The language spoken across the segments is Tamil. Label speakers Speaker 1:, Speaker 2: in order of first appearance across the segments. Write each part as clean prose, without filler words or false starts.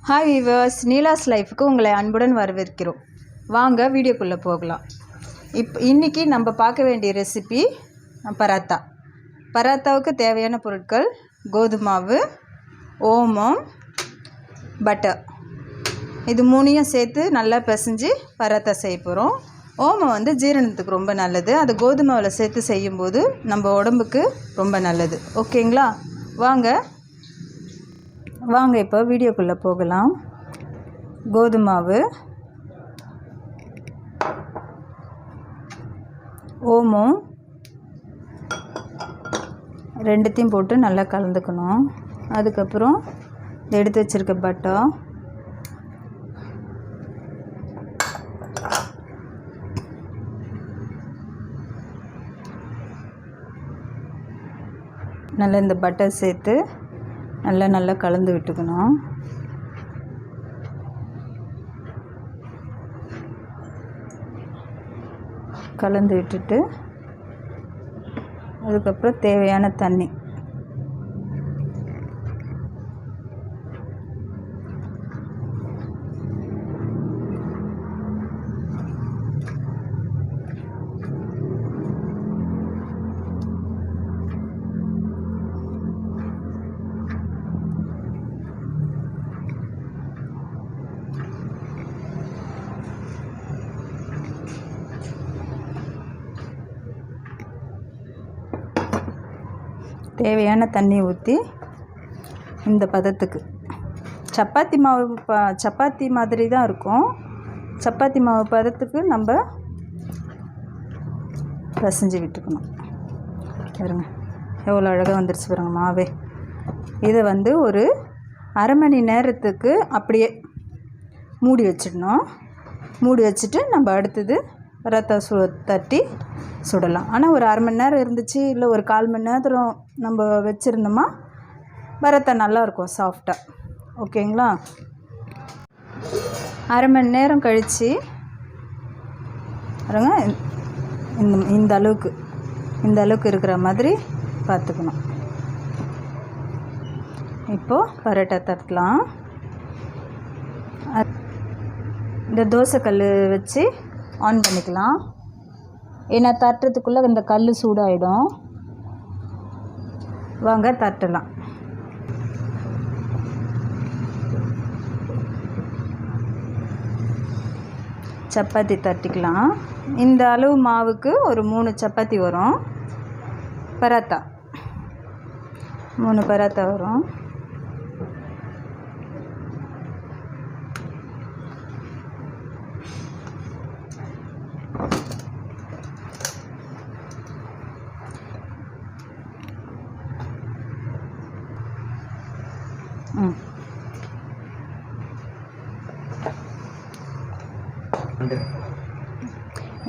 Speaker 1: Hi viewers, Neelas Life க்கு உங்களை அன்புடன் வரவேற்கிறோம். வாங்க வீடியோக்குள்ள போகலாம். இன்னைக்கு நம்ம பார்க்க வேண்டிய ரெசிபி பராத்தா. பராத்தாவுக்கு தேவையான பொருட்கள் கோதுமை மாவு, ஓமம், பட்டர். இது மூணையும் சேர்த்து நல்லா பிசைஞ்சு பராத்தா செய்ய போறோம். ஓமம் வந்து ஜீரணத்துக்கு ரொம்ப நல்லது. அது கோதுமை மாவுல சேர்த்து செய்யும்போது நம்ம உடம்புக்கு ரொம்ப நல்லது. ஓகேங்களா? வாங்க இப்போ வீடியோக்குள்ளே போகலாம். கோதுமை மாவு, ஓமம் ரெண்டுத்தையும் போட்டு நல்லா கலந்துக்கணும். அதுக்கப்புறம் எடுத்து வச்சுருக்க பட்டர், நல்லா இந்த பட்டர் சேர்த்து நல்லா கலந்து விட்டுக்கணும். கலந்து விட்டுட்டு அதுக்கப்புறம் தேவையான தண்ணி, தேவையான தண்ணி ஊற்றி இந்த பதத்துக்கு சப்பாத்தி மாவு சப்பாத்தி மாதிரி தான் இருக்கும். சப்பாத்தி மாவு பதத்துக்கு நம்ம பிசைஞ்சு விட்டுக்கணும். பாருங்க எவ்வளோ அழகாக வந்துருச்சு பாருங்க மாவே. இதை வந்து ஒரு அரை மணி நேரத்துக்கு அப்படியே மூடி வச்சிடணும். மூடி வச்சுட்டு நம்ம அடுத்தது பராத்தா தட்டி சுடலாம். ஆனால் ஒரு அரை மணி நேரம் இருந்துச்சு, இல்லை ஒரு 1/4 மணி நேரம் நம்ம வச்சுருந்தோமா பராத்தா நல்லாயிருக்கும் சாஃப்டாக. ஓகேங்களா? அரை மணி நேரம் கழித்து பாருங்க இந்த அளவுக்கு இருக்கிற மாதிரி பார்த்துக்கணும். இப்போது பரோட்டா தட்டலாம். இந்த தோசைக்கல் வச்சு ஆன் பண்ணிக்கலாம். ஏன்னா தட்டுறதுக்குள்ளே இந்த கல் சூடாகிடும். வாங்க தட்டலாம். சப்பாத்தி தட்டிக்கலாம். இந்த அளவு மாவுக்கு ஒரு 3 சப்பாத்தி வரும். பராத்தா 3 பராத்தா வரும்.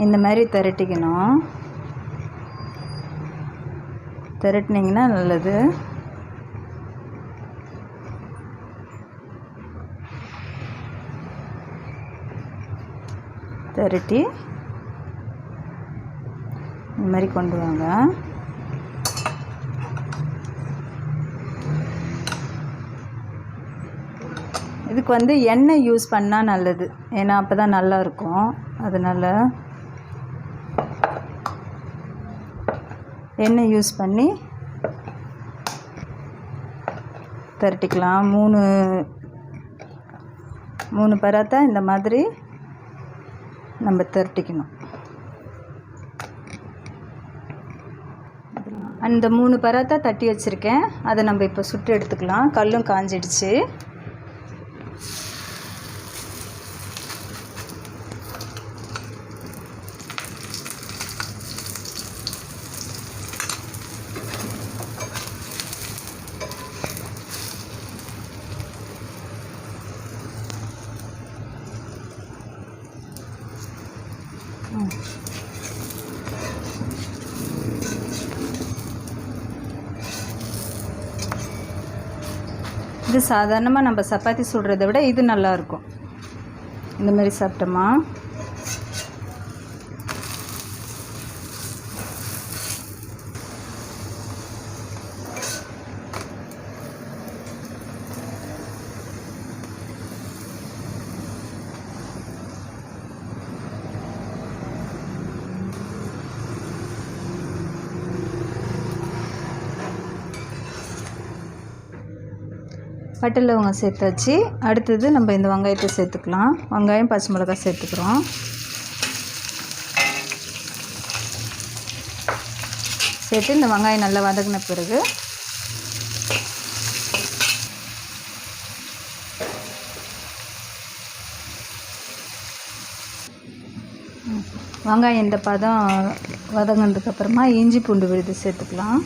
Speaker 1: இந்த மாதிரி திரட்டிக்கணும். திரட்டினீங்கன்னா நல்லது. திரட்டி இந்த மாதிரி கொண்டு வாங்க. இதுக்கு வந்து எண்ணெய் யூஸ் பண்ணால் நல்லது. ஏன்னா அப்போ தான் நல்லாயிருக்கும். அதனால் எண்ணெய் யூஸ் பண்ணி திரட்டிக்கலாம். 3 பராத்தா இந்த மாதிரி நம்ம திரட்டிக்கணும். அந்த 3 பராத்தா தட்டி வச்சுருக்கேன். அதை நம்ம இப்போ சுட்டு எடுத்துக்கலாம். கல்லும் காஞ்சிடுச்சு. இது சாதாரணமாக நம்ம சப்பாத்தி சுடுறதை விட இது நல்லாயிருக்கும். இந்த மாதிரி சாப்பிட்டோமா பட்டை லவங்கம் சேர்த்தாச்சு. அடுத்தது நம்ம இந்த வெங்காயத்தை சேர்த்துக்கலாம். வெங்காயம் பச்சை மிளகாய் சேர்த்துக்கிறோம். சேர்த்து இந்த வெங்காயம் நல்லா வதங்கின பிறகு வெங்காயம் இந்த பதம் வதங்கினதுக்கப்புறமா இஞ்சி பூண்டு விழுது சேர்த்துக்கலாம்.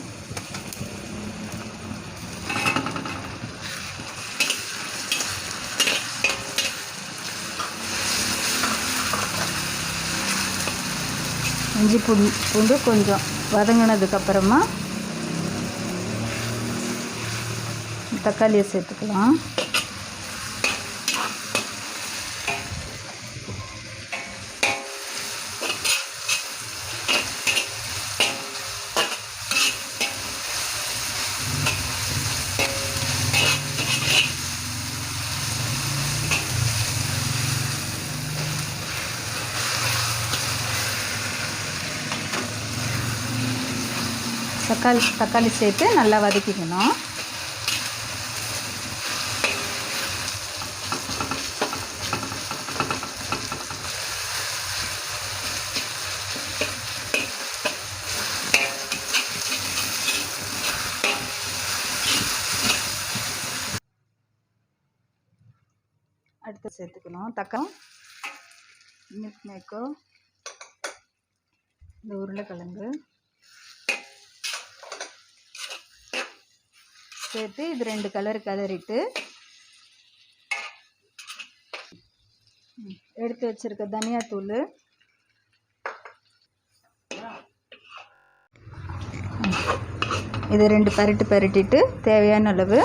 Speaker 1: இஞ்சி பூண்டு கொஞ்சம் வதங்கினதுக்கப்புறமா தக்காளியை சேர்த்துக்கலாம். தக்காளி சேர்த்து நல்லா வதக்கிக்கணும். அடுத்து சேர்த்துக்கணும் தக்காளி, மில்க் மேக்கோ, இந்த உருளைக்கிழங்கு சேர்த்து இது 2 கலரிட்டு எடுத்து வச்சிருக்க தனியாத்தூள், இது 2 பரட்டிட்டு தேவையான அளவு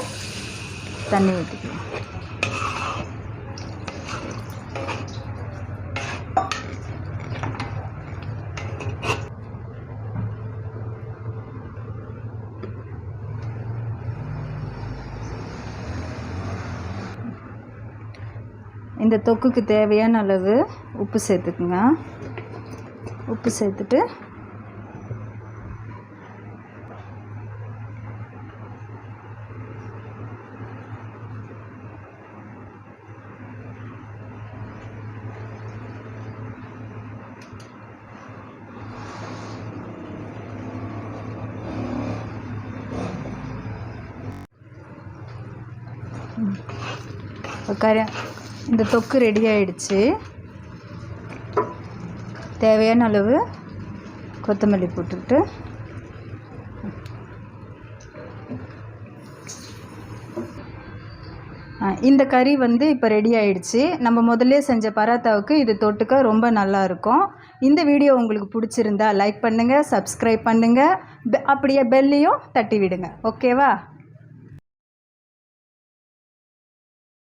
Speaker 1: தண்ணி ஊற்றிக்கலாம். இந்த தொக்குக்கு தேவையான அளவு உப்பு சேர்த்துக்குங்க. உப்பு சேர்த்துட்டு இந்த தொக்கு ரெடி ஆயிடுச்சு. தேவையான அளவு கொத்தமல்லி போட்டுக்கிட்டு இந்த கறி இப்போ ரெடி ஆயிடுச்சு. நம்ம முதல்ல செஞ்ச பராத்தாவுக்கு இது தொட்டுக்க ரொம்ப நல்லா இருக்கும். இந்த வீடியோ உங்களுக்கு பிடிச்சிருந்தா லைக் பண்ணுங்கள், சப்ஸ்கிரைப் பண்ணுங்கள், அப்படியே பெல்லையும் தட்டி விடுங்க. ஓகேவா?